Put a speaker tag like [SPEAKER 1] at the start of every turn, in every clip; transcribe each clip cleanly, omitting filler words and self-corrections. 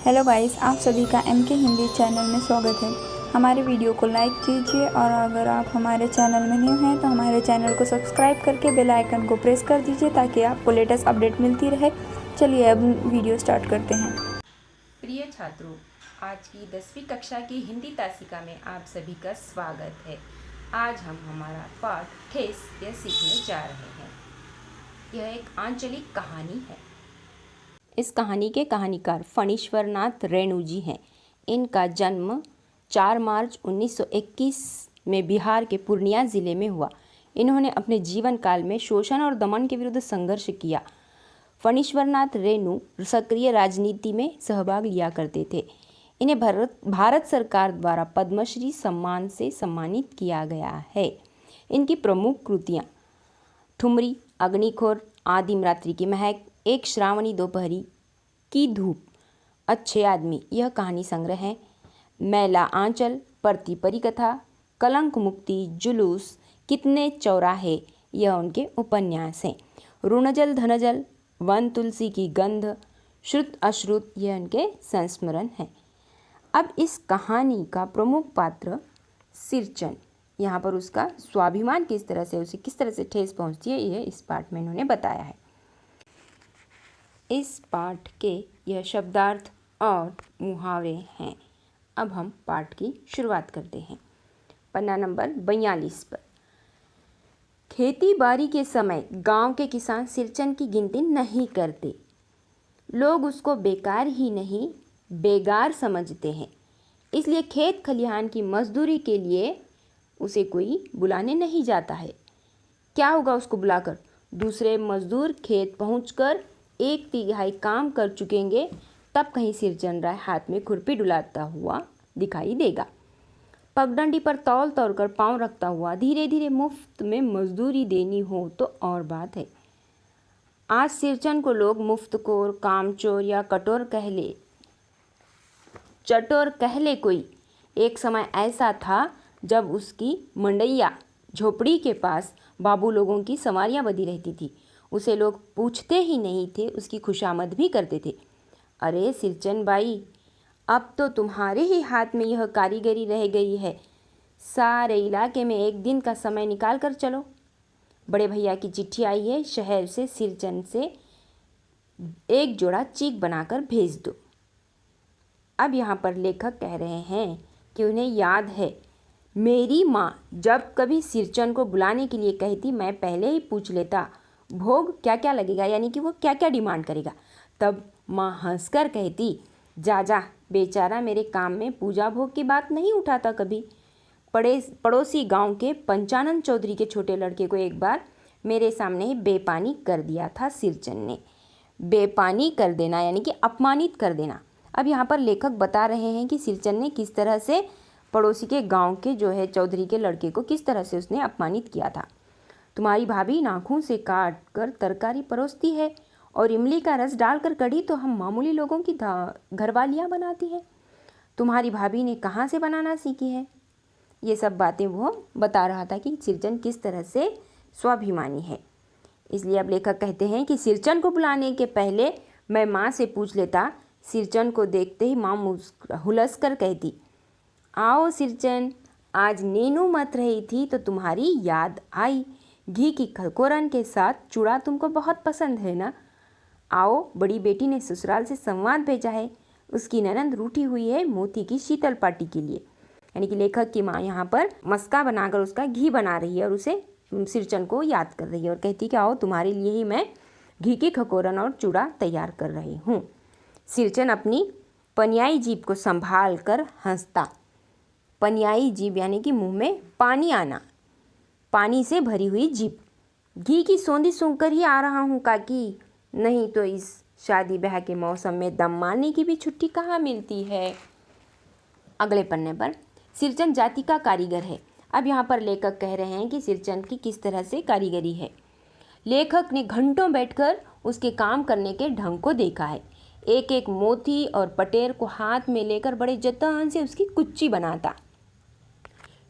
[SPEAKER 1] Hello guys, आप सभी का MK हिंदी चैनल में स्वागत है। हमारे वीडियो को लाइक कीजिए और अगर आप हमारे चैनल में न्यू हैं तो हमारे चैनल को सब्सक्राइब करके बेल आइकन को प्रेस कर दीजिए ताकि आपको लेटेस्ट अपडेट मिलती रहे। चलिए अब वीडियो स्टार्ट करते हैं।
[SPEAKER 2] प्रिय छात्रों, आज की 10वीं कक्षा की हिंदी तासिका में आप सभी का स्वागत है। आज हम हमारा पाठ ठेस यह सीखने जा रहे हैं। यह एक आंचलिक कहानी है। इस कहानी के कहानीकार फणीश्वर नाथ रेणु जी हैं। इनका जन्म 4 मार्च 1921 में बिहार के पूर्णिया ज़िले में हुआ। इन्होंने अपने जीवन काल में शोषण और दमन के विरुद्ध संघर्ष किया। फणीश्वर नाथ रेणु सक्रिय राजनीति में सहभाग लिया करते थे। इन्हें भारत सरकार द्वारा पद्मश्री सम्मान से सम्मानित किया गया है। इनकी प्रमुख कृतियाँ ठुमरी, अग्निखोर, आदिम रात्रि की महक, एक श्रावणी दोपहरी की धूप, अच्छे आदमी यह कहानी संग्रह है। मैला आंचल, परती परिकथा, कलंक मुक्ति, जुलूस, कितने चौराहे यह उनके उपन्यास हैं। ऋणजल धनजल, वन तुलसी की गंध, श्रुत अश्रुत यह उनके संस्मरण हैं। अब इस कहानी का प्रमुख पात्र सिरचन, यहाँ पर उसका स्वाभिमान किस तरह से, उसे किस तरह से ठेस पहुँचती है, यह इस पाठ में इन्होंने बताया है। इस पाठ के यह शब्दार्थ और मुहावरे हैं। अब हम पाठ की शुरुआत करते हैं। पन्ना नंबर 42 पर। खेती बाड़ी के समय गांव के किसान सिरचन की गिनती नहीं करते। लोग उसको बेकार ही नहीं बेगार समझते हैं, इसलिए खेत खलिहान की मजदूरी के लिए उसे कोई बुलाने नहीं जाता है। क्या होगा उसको बुलाकर? दूसरे मजदूर खेत पहुंचकर 1/3 काम कर चुकेंगे, तब कहीं सिरचन राय हाथ में खुरपी डुलाता हुआ दिखाई देगा। पगडंडी पर तौल तोड़कर पांव रखता हुआ धीरे धीरे मुफ्त में मजदूरी देनी हो तो और बात है। आज सिरचन को लोग मुफ्तखोर, कामचोर या चटोर कह ले कोई। एक समय ऐसा था जब उसकी मंडैया झोपड़ी के पास बाबू लोगों की सवारियां बंधी रहती थी। उसे लोग पूछते ही नहीं थे, उसकी खुशामद भी करते थे। अरे सिरचन बाई, अब तो तुम्हारे ही हाथ में यह कारीगरी रह गई है। सारे इलाके में एक दिन का समय निकाल कर चलो। बड़े भैया की चिट्ठी आई है, शहर से सिरचन से एक जोड़ा चीक बनाकर भेज दो। अब यहाँ पर लेखक कह रहे हैं कि उन्हें याद है, मेरी माँ जब कभी सिरचन को बुलाने के लिए कहती, मैं पहले ही पूछ लेता भोग क्या क्या लगेगा, यानी कि वो क्या क्या डिमांड करेगा। तब माँ हंसकर कहती, जा जा बेचारा, मेरे काम में पूजा भोग की बात नहीं उठाता कभी। पड़ोसी गांव के पंचानन चौधरी के छोटे लड़के को एक बार मेरे सामने ही बेपानी कर दिया था सिरचन ने। बेपानी कर देना यानी कि अपमानित कर देना। अब यहाँ पर लेखक बता रहे हैं कि सिरचन ने किस तरह से पड़ोसी के गाँव के जो है चौधरी के लड़के को किस तरह से उसने अपमानित किया था। तुम्हारी भाभी नाखून से काट कर तरकारी परोसती है और इमली का रस डालकर कढ़ी तो हम मामूली लोगों की घरवालियाँ बनाती हैं। तुम्हारी भाभी ने कहाँ से बनाना सीखी है? ये सब बातें वो बता रहा था कि सिरचन किस तरह से स्वाभिमानी है। इसलिए अब लेखक कहते हैं कि सिरचन को बुलाने के पहले मैं माँ से पूछ लेता। सिरचन को देखते ही माँ हुलस कर कहती, आओ सिरचन, आज नीनू मत रही थी तो तुम्हारी याद आई। घी की खकोरन के साथ चूड़ा तुमको बहुत पसंद है ना? आओ, बड़ी बेटी ने ससुराल से संवाद भेजा है, उसकी ननंद रूठी हुई है मोती की शीतल पार्टी के लिए। यानी कि लेखक की माँ यहाँ पर मस्का बनाकर उसका घी बना रही है और उसे सिरचन को याद कर रही है और कहती कि आओ, तुम्हारे लिए ही मैं घी की खकोरन और चूड़ा तैयार कर रही हूँ। सिरचन अपनी पनियाई जीभ को संभाल कर हंसता। पनियाई जीभ यानी कि मुँह में पानी आना, पानी से भरी हुई जीभ। घी की सौंधी सूंघकर ही आ रहा हूँ काकी, नहीं तो इस शादी ब्याह के मौसम में दम मारने की भी छुट्टी कहाँ मिलती है। अगले पन्ने पर सिरचन जाति का कारीगर है। अब यहाँ पर लेखक कह रहे हैं कि सिरचन की किस तरह से कारीगरी है। लेखक ने घंटों बैठकर उसके काम करने के ढंग को देखा है। एक एक मोती और पटेर को हाथ में लेकर बड़े जतन से उसकी कुच्ची बनाता,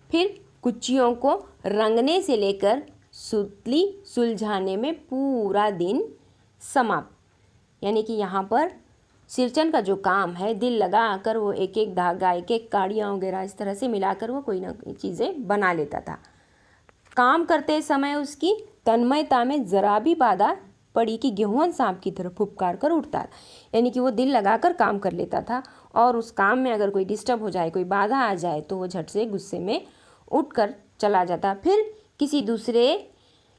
[SPEAKER 2] फिर कुच्चियों को रंगने से लेकर सुतली सुलझाने में पूरा दिन समाप्त। यानी कि यहाँ पर सिरचन का जो काम है, दिल लगा कर वो एक एक धागा, एक एक काड़ियाँ वगैरह इस तरह से मिलाकर वो कोई ना कोई चीज़ें बना लेता था। काम करते समय उसकी तन्मयता में ज़रा भी बाधा पड़ी कि गेहूं सांप की तरह फुफकार कर उठता, यानी कि वो दिल लगाकर काम कर लेता था और उस काम में अगर कोई डिस्टर्ब हो जाए, कोई बाधा आ जाए तो वो झट से गुस्से में उठकर चला जाता, फिर किसी दूसरे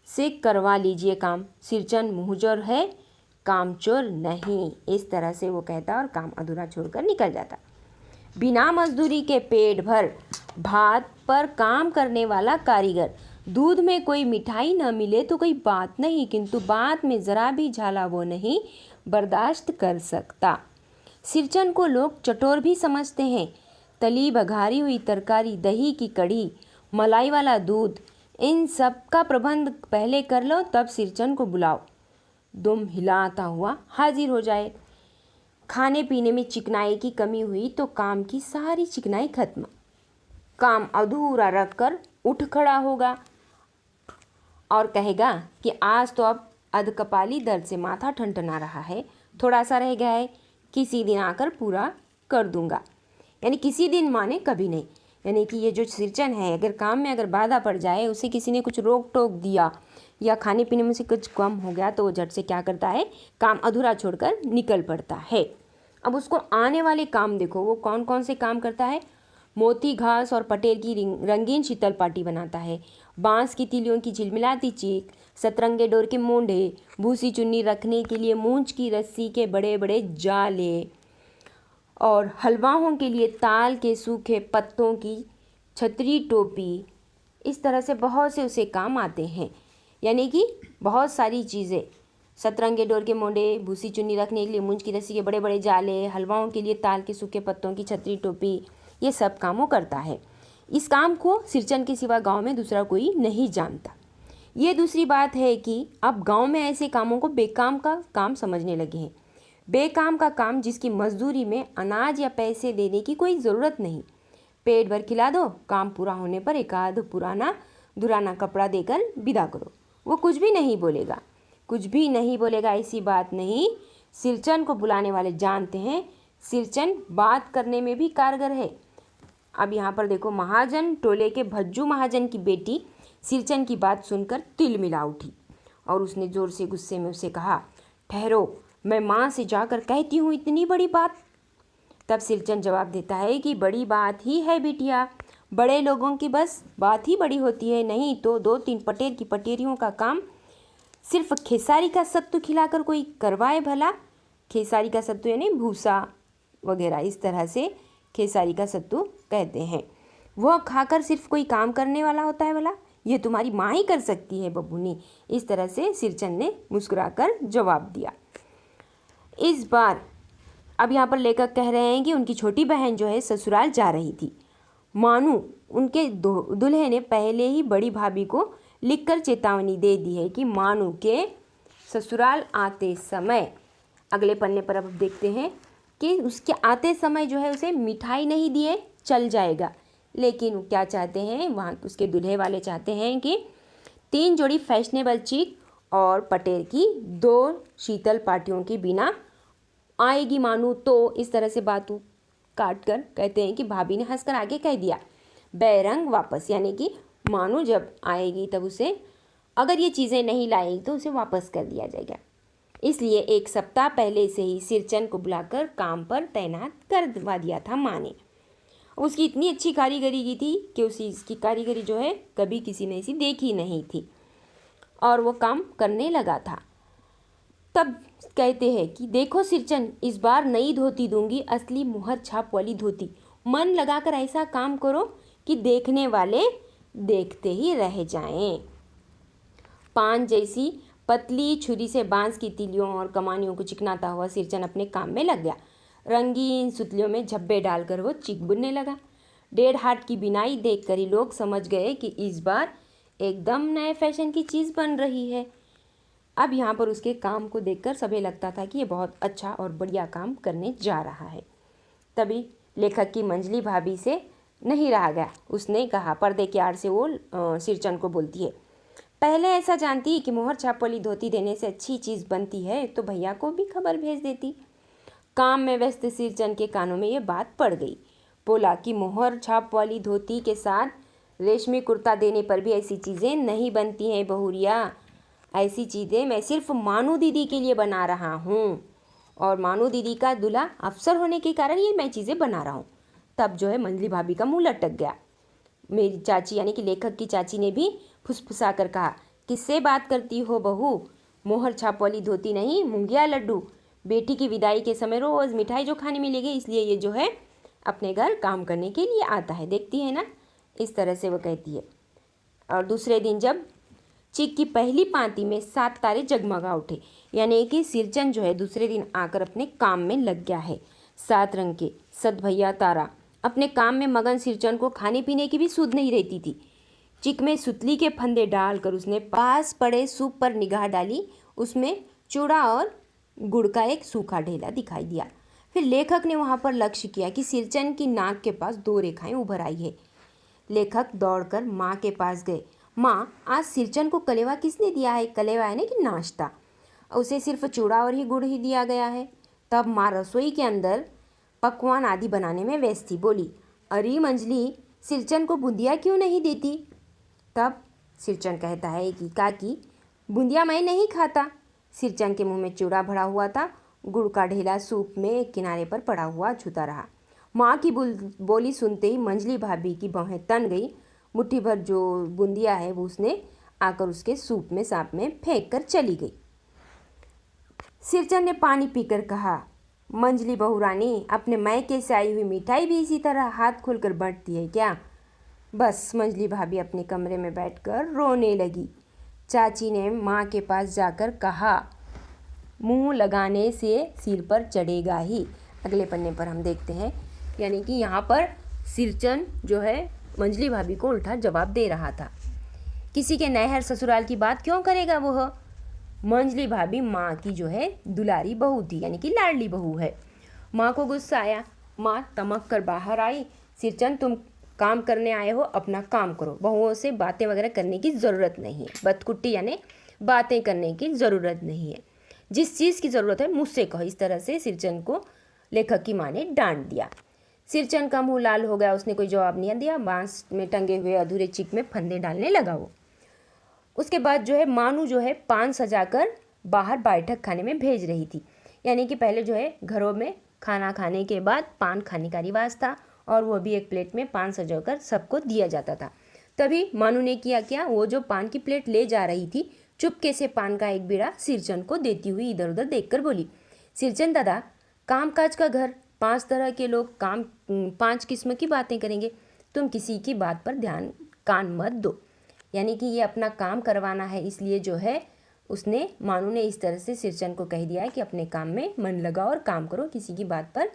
[SPEAKER 2] से करवा लीजिए काम, सिरचन मुँहजोर है कामचोर नहीं, इस तरह से वो कहता और काम अधूरा छोड़कर निकल जाता। बिना मजदूरी के पेट भर भात पर काम करने वाला कारीगर, दूध में कोई मिठाई न मिले तो कोई बात नहीं, किंतु बात में ज़रा भी झाला वो नहीं बर्दाश्त कर सकता। सिरचन को लोग चटोर भी समझते हैं। तली बघारी हुई तरकारी, दही की कढ़ी, मलाई वाला दूध, इन सब का प्रबंध पहले कर लो, तब सिरचन को बुलाओ, दुम हिलाता हुआ हाजिर हो जाए। खाने पीने में चिकनाई की कमी हुई तो काम की सारी चिकनाई खत्म, काम अधूरा रख कर उठ खड़ा होगा और कहेगा कि आज तो अब अधकपाली दर्द से माथा ठनठना रहा है, थोड़ा सा रह गया है, किसी दिन आकर पूरा कर दूंगा। यानी किसी दिन माने कभी नहीं, यानी कि ये जो सिरचन है, अगर काम में अगर बाधा पड़ जाए, उसे किसी ने कुछ रोक टोक दिया या खाने पीने में से कुछ कम हो गया तो वो झट से क्या करता है, काम अधूरा छोड़कर निकल पड़ता है। अब उसको आने वाले काम देखो, वो कौन कौन से काम करता है। मोती घास और पटेर की रंगीन शीतल पाटी बनाता है, बांस की तीलियों की झिलमिलाती चीख, सतरंगे डोर के मोंढे, भूसी चुन्नी रखने के लिए मूंछ की रस्सी के बड़े बड़े जाले और हलवाओं के लिए ताल के सूखे पत्तों की छतरी टोपी, इस तरह से बहुत से उसे काम आते हैं। यानी कि बहुत सारी चीज़ें, सतरंगे डोर के मोंडे, भूसी चुन्नी रखने के लिए मूंछ की रस्सी के बड़े बड़े जाले, हलवाओं के लिए ताल के सूखे पत्तों की छतरी टोपी, ये सब काम वो करता है। इस काम को सिरचन के सिवा गांव में दूसरा कोई नहीं जानता। ये दूसरी बात है कि अब गांव में ऐसे कामों को बेकाम का काम समझने लगे हैं। बेकाम का काम जिसकी मजदूरी में अनाज या पैसे देने की कोई ज़रूरत नहीं, पेट भर खिला दो, काम पूरा होने पर एक आध पुराना दुराना कपड़ा देकर विदा करो, वो कुछ भी नहीं बोलेगा, कुछ भी नहीं बोलेगा। ऐसी बात नहीं, सिरचन को बुलाने वाले जानते हैं सिरचन बात करने में भी कारगर है। अब यहाँ पर देखो, महाजन टोले के भज्जू महाजन की बेटी सिरचन की बात सुनकर तिल मिला उठी और उसने ज़ोर से गुस्से में उसे कहा, ठहरो, मैं माँ से जाकर कहती हूँ इतनी बड़ी बात। तब सिरचन जवाब देता है कि बड़ी बात ही है बिटिया, बड़े लोगों की बस बात ही बड़ी होती है, नहीं तो 2-3 पटेर की पटेरियों का काम सिर्फ खेसारी का सत्तू खिलाकर कोई करवाए भला। खेसारी का सत्तू यानी भूसा वगैरह, इस तरह से खेसारी का सत्तू कहते हैं। वह खाकर सिर्फ कोई काम करने वाला होता है भला, ये तुम्हारी माँ ही कर सकती है बबूनी। इस तरह से सिरचन ने मुस्कुराकर जवाब दिया। इस बार अब यहाँ पर लेखक कह रहे हैं कि उनकी छोटी बहन जो है ससुराल जा रही थी। मानू उनके दूल्हे ने पहले ही बड़ी भाभी को लिखकर चेतावनी दे दी है कि मानू के ससुराल आते समय, अगले पन्ने पर अब देखते हैं कि उसके आते समय जो है उसे मिठाई नहीं दिए चल जाएगा, लेकिन वो क्या चाहते हैं, वहाँ उसके दूल्हे वाले चाहते हैं कि 3 जोड़ी फैशनेबल चीक और पटेर की 2 शीतल पाटियों की बिना आएगी मानू तो। इस तरह से बात काट कर कहते हैं कि भाभी ने हंसकर आगे कह दिया, बैरंग वापस, यानी कि मानू जब आएगी तब उसे अगर ये चीज़ें नहीं लाएगी तो उसे वापस कर दिया जाएगा। इसलिए 1 सप्ताह पहले से ही सिरचन को बुलाकर काम पर तैनात करवा दिया था माँ ने। उसकी इतनी अच्छी कारीगरी की थी कि उसकी कारीगरी जो है कभी किसी ने ऐसी देखी नहीं थी और वो काम करने लगा था। तब कहते हैं कि देखो सिरचन, इस बार नई धोती दूंगी, असली मुहर छाप वाली धोती, मन लगाकर ऐसा काम करो कि देखने वाले देखते ही रह जाएं। पान जैसी पतली छुरी से बांस की तीलियों और कमानियों को चिकनाता हुआ सिरचन अपने काम में लग गया। रंगीन सुतलियों में झब्बे डालकर वो चीक बुनने लगा। 1.5 हाथ की बिनाई देखकर ही लोग समझ गए कि इस बार एकदम नए फैशन की चीज़ बन रही है। अब यहाँ पर उसके काम को देखकर सभी लगता था कि ये बहुत अच्छा और बढ़िया काम करने जा रहा है। तभी लेखक की मंजली भाभी से नहीं रहा गया, उसने कहा, पर्दे के आड़ से वो सिरचन को बोलती है, पहले ऐसा जानती कि मोहर छाप वाली धोती देने से अच्छी चीज़ बनती है तो भैया को भी खबर भेज देती। काम में व्यस्त सिरचंद के कानों में ये बात पड़ गई। बोला कि मोहर छाप वाली धोती के साथ रेशमी कुर्ता देने पर भी ऐसी चीज़ें नहीं बनती हैं बहुरिया। ऐसी चीज़ें मैं सिर्फ मानू दीदी के लिए बना रहा हूँ, और मानू दीदी का दूल्हा अफसर होने के कारण ये मैं चीज़ें बना रहा हूँ। तब जो है मंजली भाभी का मुंह लटक गया। मेरी चाची यानी कि लेखक की चाची ने भी फुसफुसा कर कहा, किससे बात करती हो बहू? मोहर छाप वाली धोती नहीं, मुंगिया लड्डू। बेटी की विदाई के समय रोज़ मिठाई जो खाने मिलेगी, इसलिए ये जो है अपने घर काम करने के लिए आता है, देखती है ना। इस तरह से वो कहती है। और दूसरे दिन जब चीक की पहली पाँति में 7 तारे जगमगा उठे, यानी कि सिरचंद जो है दूसरे दिन आकर अपने काम में लग गया है। 7 रंग के सतभैया तारा अपने काम में मगन सिरचंद को खाने पीने की भी सुध नहीं रहती थी। चिक में सुतली के फंदे डालकर उसने पास पड़े सूप पर निगाह डाली। उसमें चूड़ा और गुड़ का एक सूखा ढेला दिखाई दिया। फिर लेखक ने वहाँ पर लक्ष्य किया कि सिरचंद की नाक के पास 2 रेखाएं उभर आई है। लेखक दौड़कर माँ के पास गए। माँ, आज सिरचंद को कलेवा किसने दिया है? कलेवा है ना कि नाश्ता, उसे सिर्फ चूड़ा और ही गुड़ ही दिया गया है। तब माँ रसोई के अंदर पकवान आदि बनाने में व्यस्त थी। बोली, अरे मंजली, सिरचंद को बूंदिया क्यों नहीं देती? तब सिरचंद कहता है कि काकी, बूंदिया मैं नहीं खाता। सिरचंद के मुंह में चूड़ा भरा हुआ था। गुड़ का ढेला सूप में एक किनारे पर पड़ा हुआ छूता रहा। माँ की बोली सुनते ही मंजली भाभी की बाहें तन गई। मुट्ठी भर जो बूंदिया है वो उसने आकर उसके सूप में सांप में फेंक कर चली गई। सिरचंद ने पानी पीकर कहा, मंजली बहू रानी, अपने मैके से आई हुई मिठाई भी इसी तरह हाथ खोलकर बांटती है क्या? बस मंजली भाभी अपने कमरे में बैठकर रोने लगी। चाची ने माँ के पास जाकर कहा, मुंह लगाने से सिर पर चढ़ेगा ही। अगले पन्ने पर हम देखते हैं, यानी कि यहाँ पर सिरचंद जो है मंजली भाभी को उल्टा जवाब दे रहा था। किसी के नैहर ससुराल की बात क्यों करेगा वह? मंजली भाभी माँ की जो है दुलारी बहू थी, यानी कि लाडली बहू है। माँ को गुस्सा आया। माँ तमक कर बाहर आई। सिरचंद, तुम काम करने आए हो, अपना काम करो। बहुओं से बातें वगैरह करने की ज़रूरत नहीं है। बदकुट्टी यानी बातें करने की ज़रूरत नहीं है। जिस चीज़ की ज़रूरत है मुझसे कहो। इस तरह से सिरचंद को लेखक की माँ ने डांट दिया। सिरचंद का मुंह लाल हो गया। उसने कोई जवाब नहीं दिया। बांस में टंगे हुए अधूरे चिक में फंदे डालने लगा वो। उसके बाद जो है मानू जो है पान सजाकर बाहर बैठक खाने में भेज रही थी। यानी कि पहले जो है घरों में खाना खाने के बाद पान खाने का रिवाज था, और वो भी एक प्लेट में पान सजाकर सबको दिया जाता था। तभी मानू ने किया क्या, वो जो पान की प्लेट ले जा रही थी, चुपके से पान का एक बीड़ा सिरचंद को देती हुई इधर उधर देखकर बोली, सिरचंद दादा, काम काज का घर, 5 तरह के लोग, काम 5 किस्म की बातें करेंगे। तुम किसी की बात पर कान मत दो। यानी कि ये अपना काम करवाना है, इसलिए जो है उसने मानू ने इस तरह से सिरचंद को कह दिया है कि अपने काम में मन लगाओ और काम करो, किसी की बात पर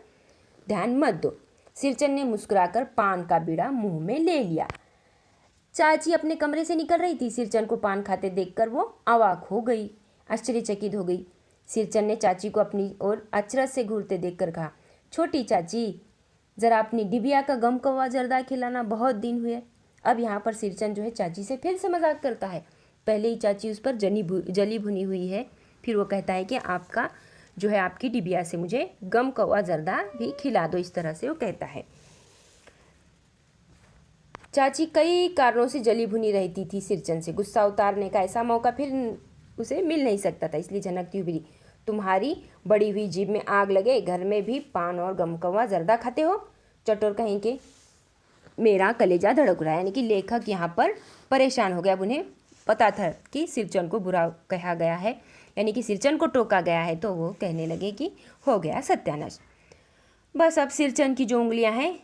[SPEAKER 2] ध्यान मत दो। सिरचंद ने मुस्कुराकर पान का बीड़ा मुंह में ले लिया। चाची अपने कमरे से निकल रही थी। सिरचंद को पान खाते देखकर वो अवाक हो गई, आश्चर्यचकित हो गई। सिरचंद ने चाची को अपनी ओर अचरज से घूरते देखकर कहा, छोटी चाची, जरा अपनी डिबिया का गम कौवा जर्दा खिलाना, बहुत दिन हुए। अब यहाँ पर सिरचंद जो है चाची से फिर से मजाक करता है। पहले ही चाची उस पर जली भुनी हुई है, फिर वो कहता है कि आपका जो है आपकी डिबिया से मुझे गम कौवा जर्दा भी खिला दो। इस तरह से वो कहता है। चाची कई कारणों से जली भुनी रहती थी सिरचंद से। गुस्सा उतारने का ऐसा मौका फिर उसे मिल नहीं सकता था, इसलिए झनकती हुई बोली, तुम्हारी बड़ी हुई जीभ में आग लगे, घर में भी पान और गम कौवा जर्दा खाते हो, चटोर कहीं के। मेरा कलेजा धड़क रहा है। यानी कि लेखक यहाँ पर परेशान हो गया। अब उन्हें पता था कि सिरचंद को बुरा कहा गया है, यानी कि सिरचंद को टोका गया है, तो वो कहने लगे कि हो गया सत्यानाश। बस अब सिरचंद की जो उंगलियां हैं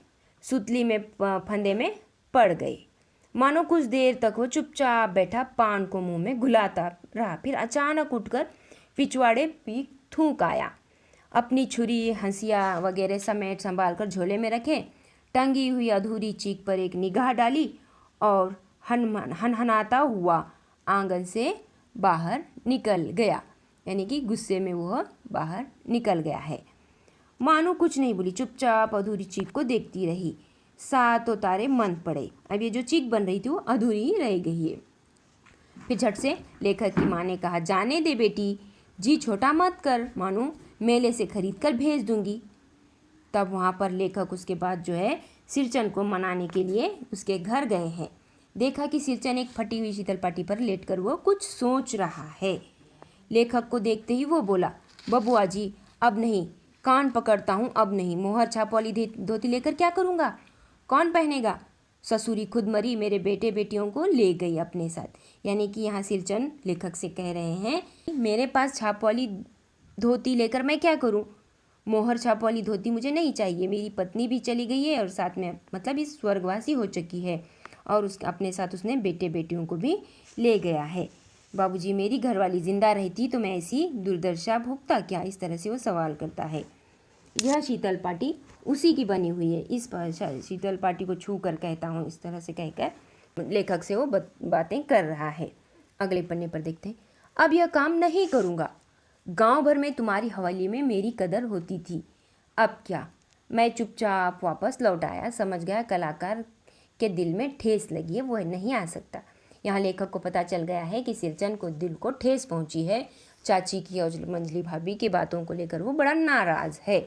[SPEAKER 2] सुतली में फंदे में पड़ गई। मानो कुछ देर तक वो चुपचाप बैठा पान को मुंह में घुलाता रहा। फिर अचानक उठकर पिछवाड़े पीक थूक आया। अपनी छुरी, हंसिया वगैरह समेट संभाल कर झोले में रखे, टंगी हुई अधूरी चीख पर एक निगाह डाली और हनहनाता हुआ आंगन से बाहर निकल गया। यानी कि गुस्से में वह बाहर निकल गया है। मानो कुछ नहीं बोली, चुपचाप अधूरी चीख को देखती रही। 7 तारे मंद पड़े। अब ये जो चीख बन रही थी वो अधूरी रह गई है। फिर झट से लेखक की माँ ने कहा, जाने दे बेटी, जी छोटा मत कर। मानो मेले से खरीद कर भेज दूंगी। तब वहाँ पर लेखक उसके बाद जो है सिरचन को मनाने के लिए उसके घर गए हैं। देखा कि सिरचन एक फटी हुई शीतल पाटी पर लेटकर वो कुछ सोच रहा है। लेखक को देखते ही वो बोला, बबुआ जी अब नहीं, कान पकड़ता हूँ, अब नहीं। मोहर छाप वाली धोती लेकर क्या करूँगा, कौन पहनेगा? ससुरी खुद मरी, मेरे बेटे बेटियों को ले गई अपने साथ। यानी कि यहाँ सिरचन लेखक से कह रहे हैं, मेरे पास छाप वाली धोती लेकर मैं क्या करूँ? मोहर छाप वाली धोती मुझे नहीं चाहिए। मेरी पत्नी भी चली गई है और साथ में मतलब इस स्वर्गवासी हो चुकी है, और अपने साथ उसने बेटे बेटियों को भी ले गया है। बाबूजी मेरी घरवाली जिंदा रहती तो मैं ऐसी दुर्दशा भोगता क्या? इस तरह से वो सवाल करता है। यह शीतल पाटी उसी की बनी हुई है। इस शीतल पाटी को छू कर कहता हूँ, इस तरह से कहकर लेखक से वो बातें कर रहा है। अगले पन्ने पर देखते हैं। अब यह काम नहीं करूँगा। गांव भर में तुम्हारी हवेली में मेरी कदर होती थी, अब क्या? मैं चुपचाप वापस लौट आया। समझ गया कलाकार के दिल में ठेस लगी है, वो नहीं आ सकता। यहाँ लेखक को पता चल गया है कि सिरचन को दिल को ठेस पहुंची है। चाची की और मंजली भाभी की बातों को लेकर वो बड़ा नाराज़ है।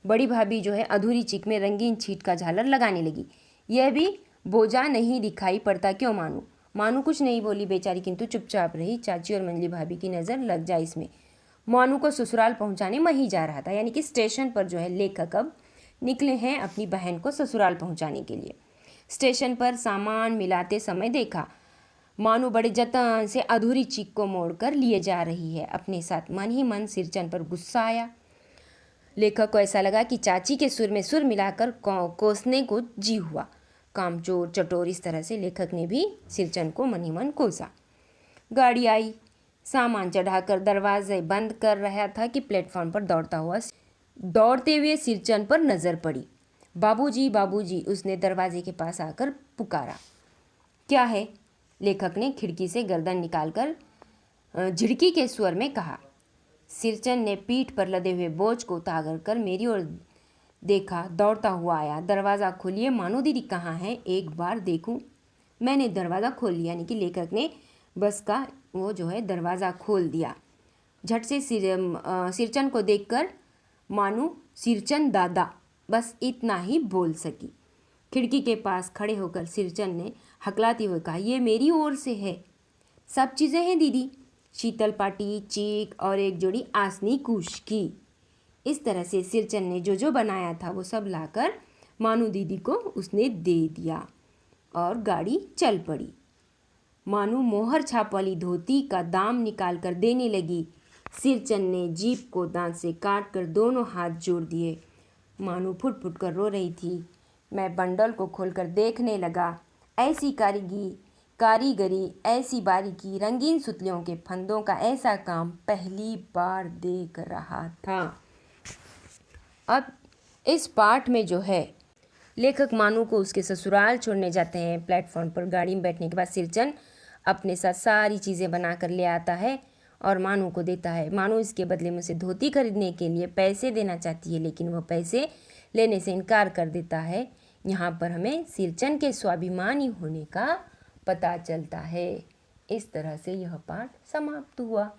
[SPEAKER 2] बड़ी भाभी जो है अधूरी चिक में रंगीन छीट का झालर लगाने लगी। यह भी बोझा नहीं दिखाई पड़ता क्यों मानू? मानू कुछ नहीं बोली बेचारी, किंतु चुपचाप रही। चाची और मंजली भाभी की नज़र लग जाए इसमें। मानू को ससुराल पहुंचाने मैं ही जा रहा था। यानी कि स्टेशन पर जो है लेखक अब निकले हैं अपनी बहन को ससुराल पहुंचाने के लिए। स्टेशन पर सामान मिलाते समय देखा मानू बड़े जतन से अधूरी चीख को मोड़कर लिए जा रही है अपने साथ। मन ही मन सिरचन पर गुस्सा आया। लेखक को ऐसा लगा कि चाची के सुर में सुर मिलाकर कोसने को जी हुआ। कामचोर चटोर, इस तरह से लेखक ने भी सिरचन को मन ही मन कोसा। गाड़ी आई। सामान चढ़ाकर दरवाजे बंद कर रहा था कि प्लेटफॉर्म पर दौड़ते हुए सिरचन पर नजर पड़ी। बाबूजी बाबूजी, उसने दरवाजे के पास आकर पुकारा। क्या है? लेखक ने खिड़की से गर्दन निकालकर झिड़की के स्वर में कहा। सिरचन ने पीठ पर लदे हुए बोझ को उतार कर मेरी ओर देखा। दौड़ता हुआ आया। दरवाज़ा खोलिए। मानो दीदी कहाँ हैं? एक बार देखूं। मैंने दरवाज़ा खोल लिया। यानी कि लेखक ने बस का वो जो है दरवाज़ा खोल दिया। झट से सिरचन को देखकर मानो सिरचन दादा, बस इतना ही बोल सकी। खिड़की के पास खड़े होकर सिरचन ने हकलाते हुए कहा, ये मेरी ओर से है, सब चीज़ें हैं दीदी। शीतल पाटी, चीक और एक जोड़ी आसनी कूश की। इस तरह से सिरचन ने जो जो बनाया था वो सब लाकर मानू दीदी को उसने दे दिया और गाड़ी चल पड़ी। मानू मोहर छाप वाली धोती का दाम निकाल कर देने लगी। सिरचन ने जीप को दांत से काट कर दोनों हाथ जोड़ दिए। मानू फुट फुट कर रो रही थी। मैं बंडल को खोलकर देखने लगा। ऐसी कारीगरी, ऐसी बारीकी, रंगीन सुतलियों के फंदों का ऐसा काम पहली बार देख रहा था। अब इस पाठ में जो है लेखक मानू को उसके ससुराल छोड़ने जाते हैं। प्लेटफॉर्म पर गाड़ी में बैठने के बाद सिरचन अपने साथ सारी चीज़ें बना कर ले आता है और मानू को देता है। मानू इसके बदले में उसे धोती खरीदने के लिए पैसे देना चाहती है, लेकिन वह पैसे लेने से इनकार कर देता है। यहाँ पर हमें सिरचन के स्वाभिमानी होने का पता चलता है। इस तरह से यह पाठ समाप्त हुआ।